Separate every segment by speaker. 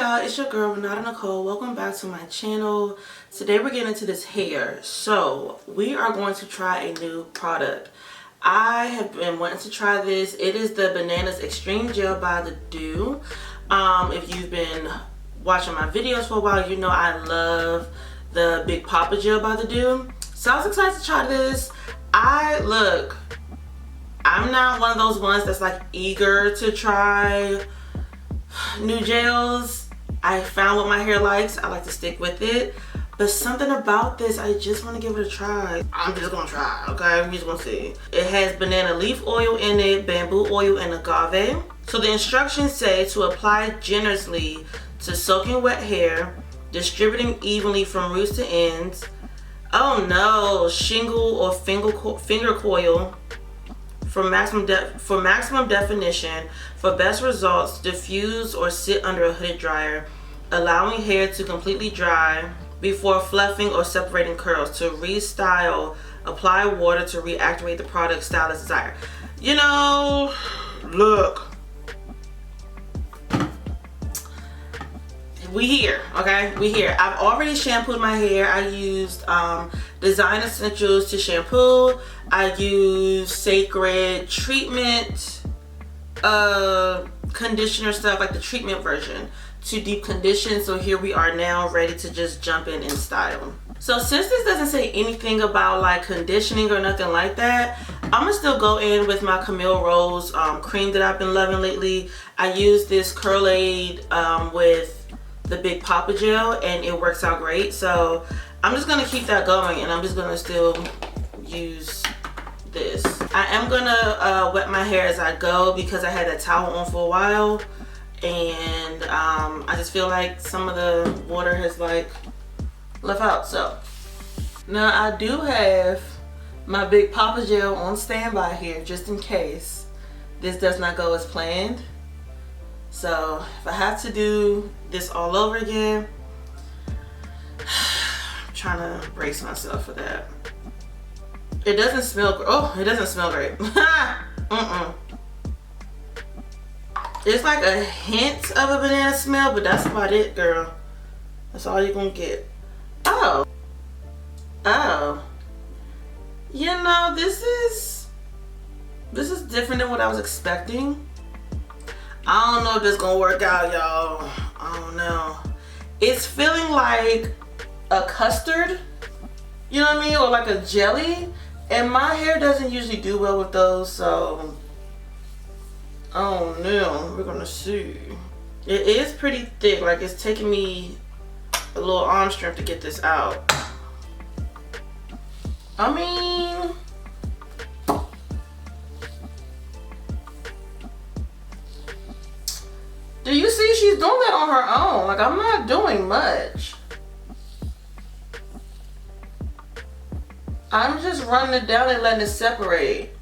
Speaker 1: y'all, it's your girl Renata Nicole. Welcome back to my channel. Today we're getting into this hair. So we are going to try a new product. I have been wanting to try this. It is the Bananas Extreme Gel by the Doux. If you've been watching my videos for a while, you know I love the Big Papa Gel by the Doux. So I was excited to try this. I'm not one of those ones that's like eager to try new gels. I found what my hair likes. I like to stick with it, but something about this, I just want to give it a try. I'm just gonna try, okay? We're just gonna see. It has banana leaf oil in it, bamboo oil, and agave. So the instructions say to apply generously to soaking wet hair, distributing evenly from roots to ends. Oh no, shingle or finger coil for maximum definition. For best results, diffuse or sit under a hooded dryer, allowing hair to completely dry before fluffing or separating curls. To restyle, apply water to reactivate the product style as desired. You know, look. We here, okay? We here. I've already shampooed my hair. I used Design Essentials to shampoo. I used Sacred treatment conditioner stuff, like the treatment version, to deep condition. So here we are now, ready to just jump in and style. So since this doesn't say anything about like conditioning or nothing like that, I'm gonna still go in with my Camille Rose cream that I've been loving lately. I use this Curl Aid with the Big Papa Gel, and it works out great. So I'm just gonna keep that going, and I'm just gonna still use this. I am gonna wet my hair as I go because I had that towel on for a while, and I just feel like some of the water has like left out. So now I do have my Big Papa Gel on standby here just in case this does not go as planned. So if I have to do this all over again, I'm trying to brace myself for that. It doesn't smell, oh, it doesn't smell great. It's like a hint of a banana smell, but that's about it, girl. That's all you're gonna get. Oh. You know, this is different than what I was expecting. I don't know if this is gonna work out, y'all. I don't know. It's feeling like a custard, you know what I mean? Or like a jelly. And my hair doesn't usually do well with those, so I don't know. We're gonna see. It is pretty thick. Like, it's taking me a little arm strength to get this out. I mean, do you see she's doing that on her own? Like, I'm not doing much. I'm just running it down and letting it separate.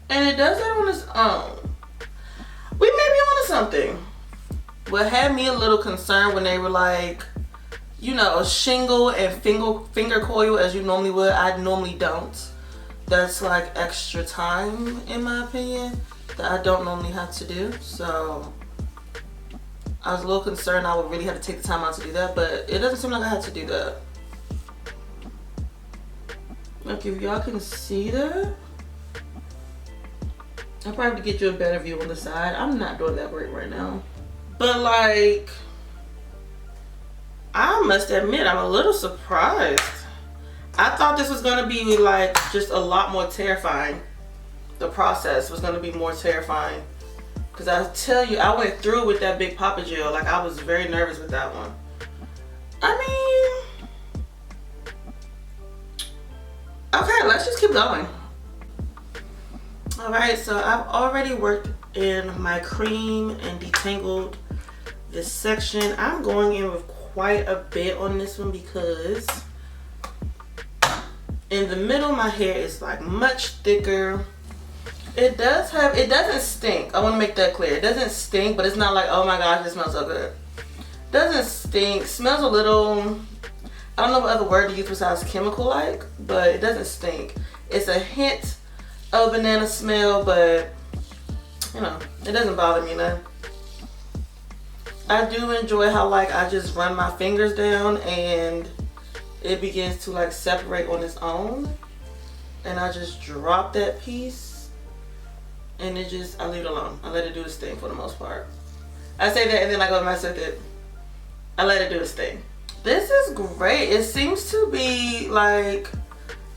Speaker 1: And it does that on its own. We may be onto something. What had me a little concerned when they were like, you know, shingle and finger coil as you normally would. I normally don't. That's like extra time, in my opinion, that I don't normally have to do. So I was a little concerned I would really have to take the time out to do that, but it doesn't seem like I had to do that. Like, if y'all can see that, I'll probably have to get you a better view on the side. I'm not doing that great right now. But like, I must admit, I'm a little surprised. I thought this was gonna be like just a lot more terrifying. The process was gonna be more terrifying. Cause I tell you, I went through with that Big Papa Gel. Like, I was very nervous with that one. I mean, okay, let's just keep going. All right, so I've already worked in my cream and detangled this section. I'm going in with quite a bit on this one because in the middle, my hair is like much thicker. It doesn't stink. I want to make that clear. It doesn't stink, but it's not like, oh my gosh, it smells so good. It doesn't stink. Smells a little, I don't know what other word to use besides chemical-like, but it doesn't stink. It's a hint of banana smell, but you know, it doesn't bother me none. I do enjoy how like I just run my fingers down and it begins to like separate on its own. And I just drop that piece and it just, I leave it alone. I let it do its thing for the most part. I say that and then I go mess with it. I let it do its thing. This is great. It seems to be like,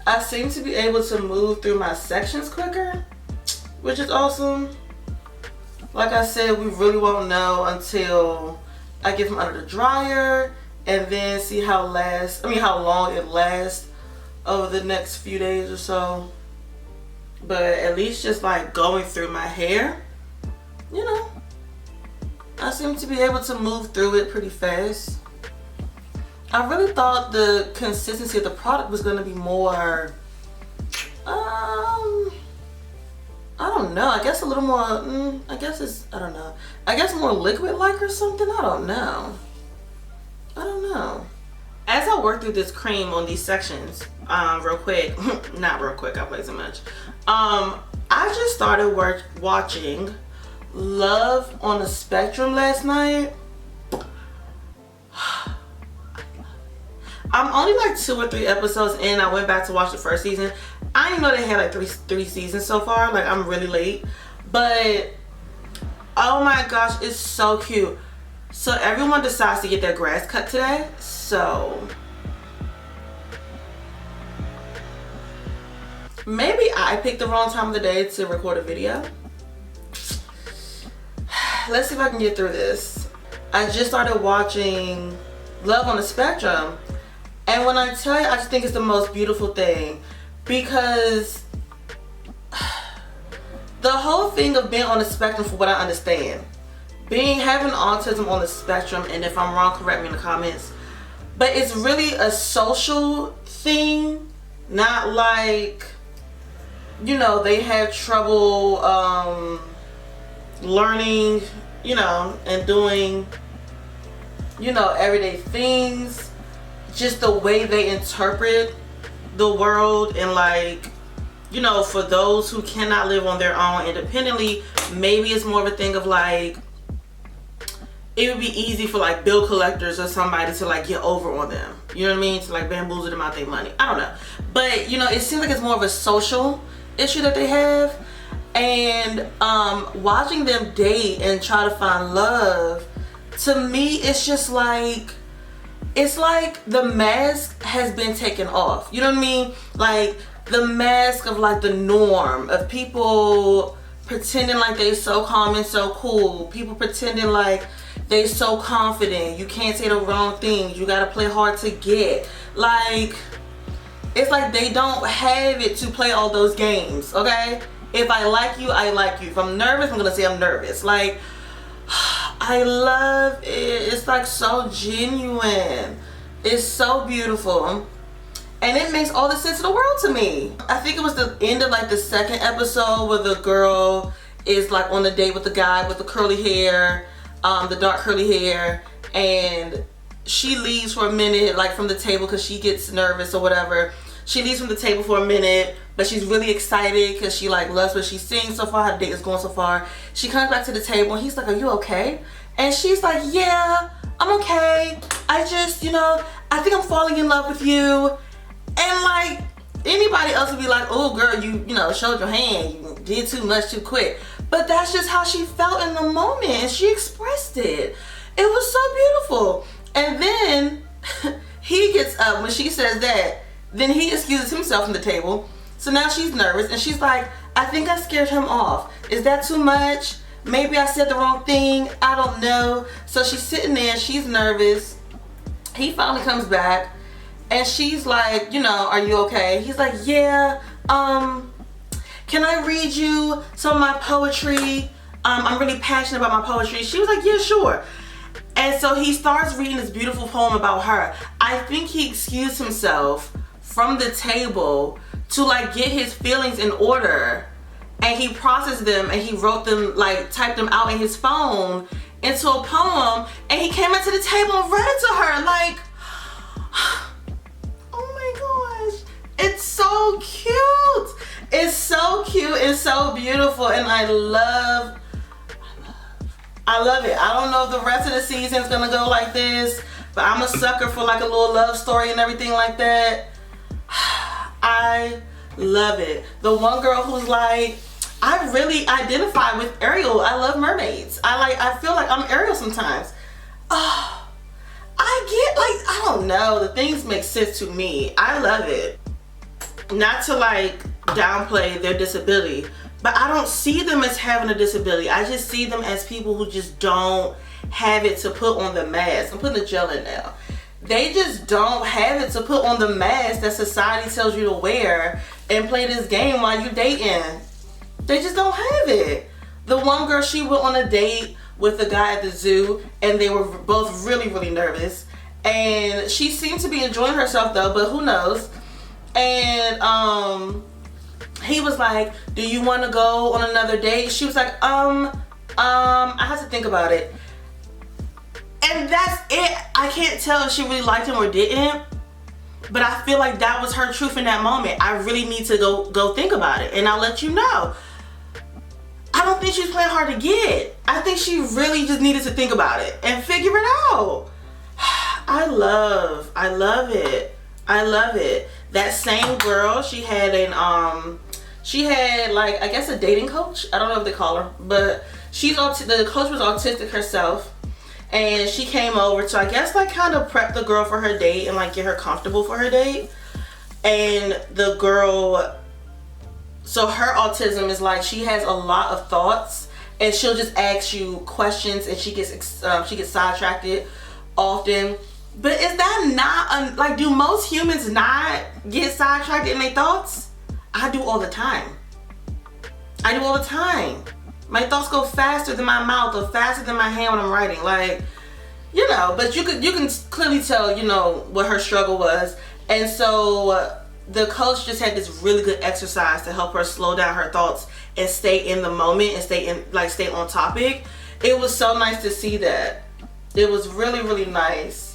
Speaker 1: I seem to be able to move through my sections quicker, which is awesome. Like I said, we really won't know until I get them under the dryer and then see how long it lasts over the next few days or so. But at least just like going through my hair, you know, I seem to be able to move through it pretty fast. I really thought the consistency of the product was going to be more, I don't know, I guess a little more, I don't know. I guess more liquid-like or something, I don't know. As I work through this cream on these sections, real quick, not real quick, I play so much. I just started watching Love on the Spectrum last night. I'm only like 2 or 3 episodes in. I went back to watch the first season. I didn't know they had like three seasons so far. Like, I'm really late. But, oh my gosh, it's so cute. So everyone decides to get their grass cut today. So maybe I picked the wrong time of the day to record a video. Let's see if I can get through this. I just started watching Love on the Spectrum. And when I tell you, I just think it's the most beautiful thing. Because the whole thing of being on the spectrum, for what I understand, having autism on the spectrum, and if I'm wrong, correct me in the comments, but it's really a social thing, not like, you know, they have trouble learning, you know, and doing, you know, everyday things. Just the way they interpret the world, and like, you know, for those who cannot live on their own independently, maybe it's more of a thing of like, it would be easy for like bill collectors or somebody to like get over on them, you know what I mean, to like bamboozle them out their money. I don't know, but you know, it seems like it's more of a social issue that they have. And watching them date and try to find love, to me, it's just like, it's like the mask has been taken off, you know what I mean? Like the mask of like the norm of people pretending like they so calm and so cool, people pretending like they so confident, you can't say the wrong things, you gotta play hard to get. Like, it's like they don't have it to play all those games, okay? If I like you, I like you. If I'm nervous, I'm gonna say I'm nervous. Like, I love it. It's like so genuine. It's so beautiful. And it makes all the sense in the world to me. I think it was the end of like the second episode where the girl is like on a date with the guy with the curly hair, the dark curly hair, and she leaves for a minute like from the table because she gets nervous or whatever. She leaves from the table for a minute, but she's really excited because she like loves what she's seeing so far, how the date is going so far. She comes back to the table and he's like, "Are you okay?" And she's like, "Yeah, I'm okay. I just, you know, I think I'm falling in love with you." And like, anybody else would be like, "Oh girl, you know, showed your hand, you did too much too quick." But that's just how she felt in the moment, and she expressed it. It was so beautiful. And then he gets up when she says that. Then he excuses himself from the table. So now she's nervous and she's like, "I think I scared him off. Is that too much? Maybe I said the wrong thing. I don't know." So she's sitting there, she's nervous. He finally comes back and she's like, "You know, are you okay?" He's like, "Yeah, can I read you some of my poetry? I'm really passionate about my poetry." She was like, "Yeah, sure." And so he starts reading this beautiful poem about her. I think he excused himself from the table to like get his feelings in order, and he processed them and he wrote them, like typed them out in his phone into a poem, and he came into the table and read it to her. Like, oh my gosh, it's so cute. It's so cute and so beautiful, and I love I love it. I don't know if the rest of the season's gonna go like this, but I'm a sucker for like a little love story and everything like that. I love it. The one girl who's like, I really identify with Ariel. I love mermaids. I feel like I'm Ariel sometimes. Oh, I get, like, I don't know. The things make sense to me. I love it. Not to like downplay their disability, but I don't see them as having a disability. I just see them as people who just don't have it to put on the mask. I'm putting the gel in now. They just don't have it to put on the mask that society tells you to wear and play this game while you're dating. They just don't have it. The one girl, she went on a date with a guy at the zoo, and they were both really, really nervous. And she seemed to be enjoying herself though, but who knows? And he was like, do you want to go on another date? She was like, I have to think about it. And that's it. I can't tell if she really liked him or didn't, but I feel like that was her truth in that moment. I really need to go think about it, and I'll let you know. I don't think she's playing hard to get. I think she really just needed to think about it and figure it out. I love it. I love it. That same girl, she had like, I guess a dating coach. I don't know what they call her, but the coach was autistic herself, and she came over to, I guess, like kind of prep the girl for her date and like get her comfortable for her date. And the girl, so her autism is like, she has a lot of thoughts, and she'll just ask you questions, and she gets sidetracked often. But is that not like, do most humans not get sidetracked in their thoughts? I do all the time. I do all the time. My thoughts go faster than my mouth or faster than my hand when I'm writing. Like, you know, but you can clearly tell, you know, what her struggle was. And so the coach just had this really good exercise to help her slow down her thoughts and stay in the moment and stay on topic. It was so nice to see that. It was really, really nice.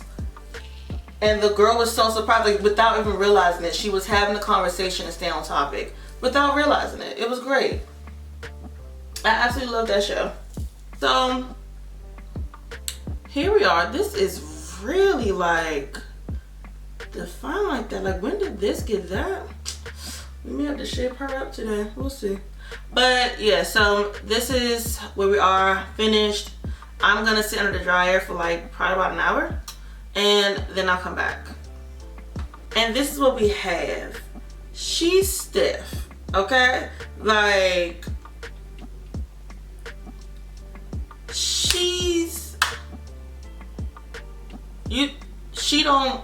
Speaker 1: And the girl was so surprised, like, without even realizing it. She was having a conversation and staying on topic without realizing it. It was great. I absolutely love that show. So here we are. This is really like defined like that. Like, when did this get that? We may have to shape her up today. We'll see. But yeah, so this is where we are, finished. I'm gonna sit under the dryer for like probably about an hour, and then I'll come back. And this is what we have. She's stiff, okay? Like, she don't,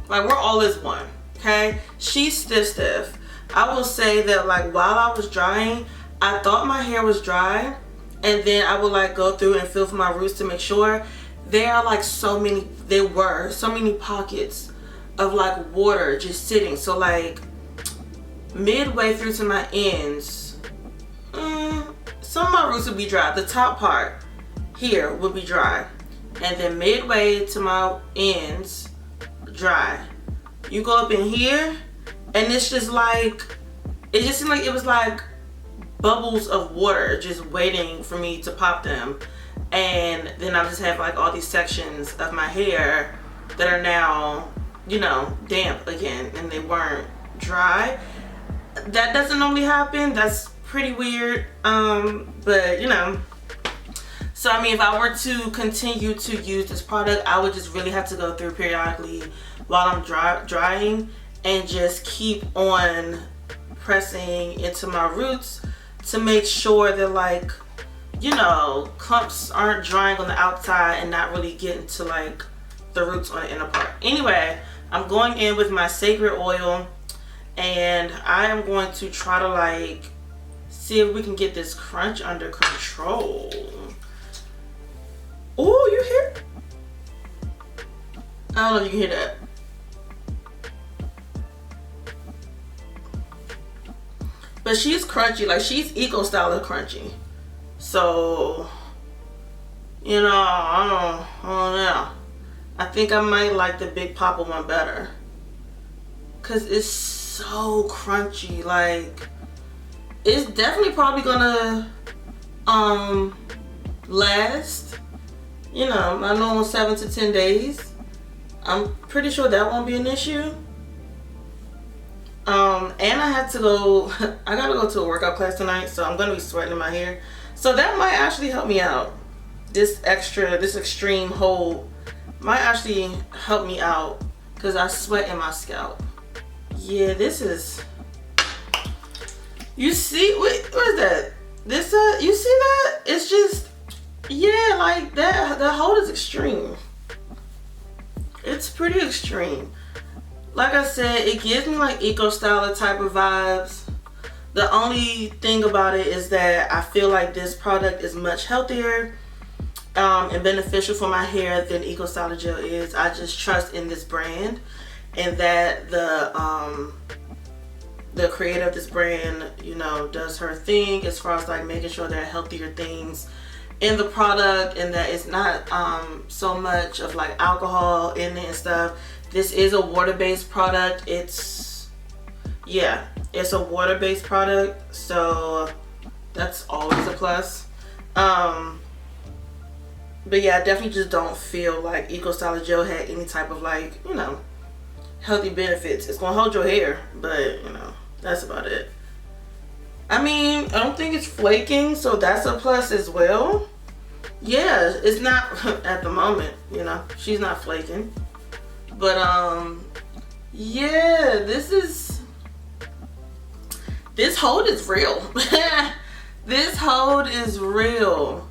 Speaker 1: like, we're all as one, okay? She's stiff. I will say that, like, while I was drying, I thought my hair was dry, and then I would like go through and feel for my roots to make sure. There are like so many pockets of like water just sitting. So like midway through to my ends, some of my roots would be dry. The top part here would be dry, and then midway to my ends, dry. You go up in here, and it's just like, it just seemed like it was like bubbles of water just waiting for me to pop them. And then I just have like all these sections of my hair that are now, you know, damp again, and they weren't dry. That doesn't normally happen. That's pretty weird. But you know, so I mean, if I were to continue to use this product, I would just really have to go through periodically while I'm drying and just keep on pressing into my roots to make sure that, like, you know, clumps aren't drying on the outside and not really getting to like the roots on the inner part. Anyway, I'm going in with my sacred oil, and I am going to try to like see if we can get this crunch under control. Oh, you hear? I don't know if you can hear that. But she's crunchy, like she's eco style of crunchy. So, you know, I don't know. I think I might like the Big Papa one better, cause it's so crunchy. Like, it's definitely probably gonna last, you know, my normal 7 to 10 days. I'm pretty sure that won't be an issue. And I have to go, I gotta go to a workout class tonight, so I'm gonna be sweating in my hair. So that might actually help me out. This extreme hold might actually help me out because I sweat in my scalp. Yeah, this is, you see, what is that? This, you see that? It's just, yeah, like that, the hold is extreme. It's pretty extreme. Like I said, it gives me like eco styler type of vibes. The only thing about it is that I feel like this product is much healthier and beneficial for my hair than Eco Styler Gel is. I just trust in this brand, and that the creator of this brand, you know, does her thing as far as like making sure there are healthier things in the product, and that it's not so much of like alcohol in it and stuff. This is a water-based product. It's a water-based product, so that's always a plus. But yeah, I definitely just don't feel like Eco Styler Gel had any type of like, you know, healthy benefits. It's gonna hold your hair, but you know, that's about it. I mean, I don't think it's flaking, so that's a plus as well. Yeah, it's not at the moment, you know, she's not flaking. But yeah, this hold is real. This hold is real.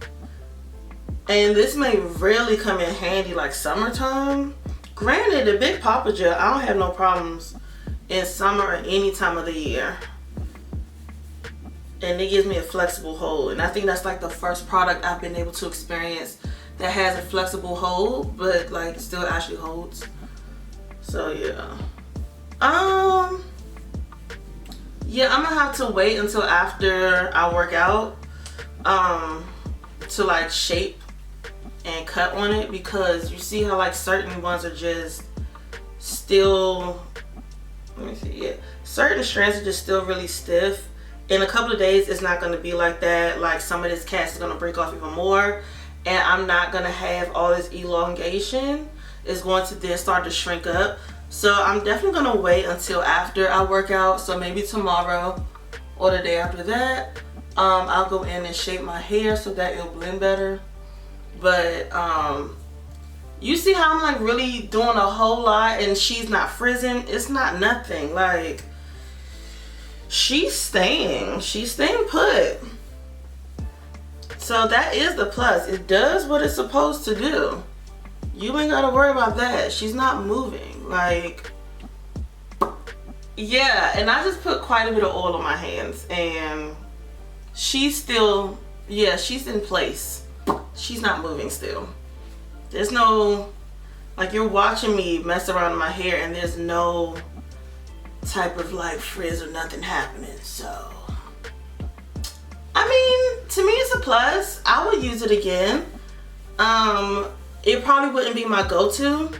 Speaker 1: And this may really come in handy like summertime. Granted, the Big Papa Gel, I don't have no problems in summer or any time of the year. And it gives me a flexible hold. And I think that's like the first product I've been able to experience that has a flexible hold, but like still actually holds. So yeah. Yeah, I'm gonna have to wait until after I work out to like shape and cut on it, because you see how like certain ones are just still, let me see, yeah, certain strands are just still really stiff. In a couple of days it's not going to be like that. Like some of this cast is going to break off even more, and I'm not going to have all this elongation. It's going to then start to shrink up. So I'm definitely going to wait until after I work out. So maybe tomorrow or the day after that, I'll go in and shape my hair so that it'll blend better. But you see how I'm like really doing a whole lot, and she's not frizzing. It's not nothing. Like she's staying put. So that is the plus. It does what it's supposed to do. You ain't gotta worry about that. She's not moving. Like, yeah, and I just put quite a bit of oil on my hands, and she's still, yeah, she's in place. She's not moving still. There's no, like, you're watching me mess around in my hair and there's no type of like frizz or nothing happening. So I mean, to me it's a plus. I would use it again. It probably wouldn't be my go-to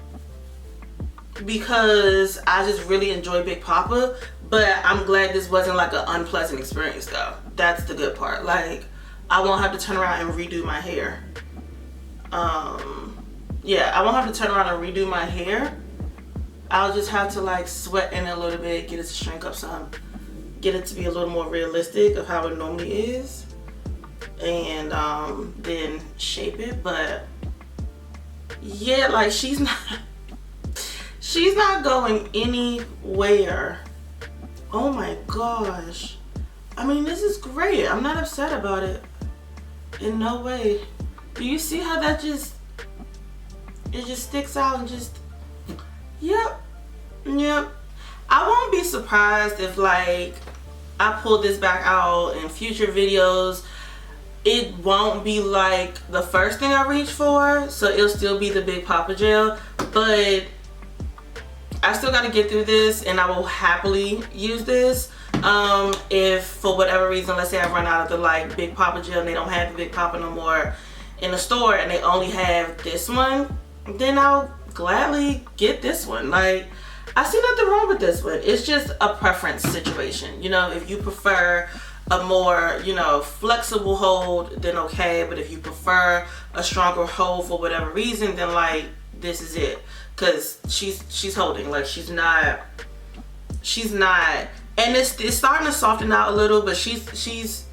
Speaker 1: because I just really enjoy Big Papa, but I'm glad this wasn't like an unpleasant experience though. That's the good part. Like, I won't have to turn around and redo my hair. Yeah, I won't have to turn around and redo my hair. I'll just have to like sweat in it a little bit, get it to shrink up some, get it to be a little more realistic of how it normally is, and then shape it. But yeah, like she's not going anywhere. Oh my gosh. I mean, this is great. I'm not upset about it in no way. Do you see how that just, it just sticks out and just, yep. I won't be surprised if like I pull this back out in future videos. It won't be like the first thing I reach for, so it'll still be the Big Papa Gel, but I still got to get through this, and I will happily use this. If for whatever reason, let's say I run out of the like Big Papa Gel and they don't have the Big Papa no more in the store and they only have this one, then I'll gladly get this one. Like, I see nothing wrong with this one. It's just a preference situation. You know, if you prefer a more, you know, flexible hold, then okay. But if you prefer a stronger hold for whatever reason, then like this is it. Cause she's holding, like she's not, and it's starting to soften out a little, but this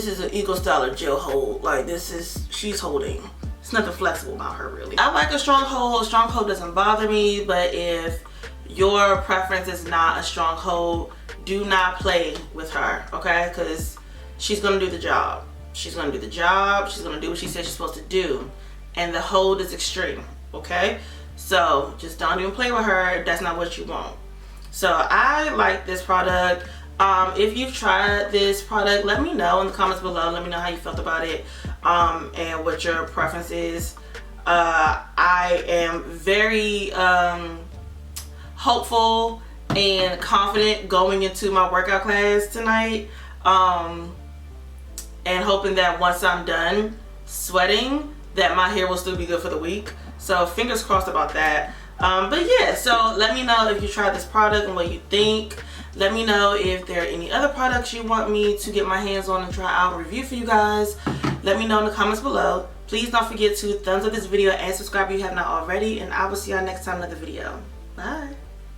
Speaker 1: is an Eagle style of gel hold. Like she's holding. It's nothing flexible about her really. I like a strong hold. A strong hold doesn't bother me, but if your preference is not a strong hold, do not play with her, okay? Because she's gonna do the job. She's gonna do the job. She's gonna do what she says she's supposed to do, and the hold is extreme, okay? So just don't even play with her if that's not what you want. So I like this product. If you've tried this product, let me know in the comments below. Let me know how you felt about it, and what your preference is. I am very hopeful and confident going into my workout class tonight, and hoping that once I'm done sweating that my hair will still be good for the week. So fingers crossed about that. But yeah, so let me know if you tried this product and what you think. Let me know if there are any other products you want me to get my hands on and try out, review for you guys. Let me know in the comments below. Please don't forget to thumbs up this video and subscribe if you have not already, and I will see y'all next time in another video. Bye.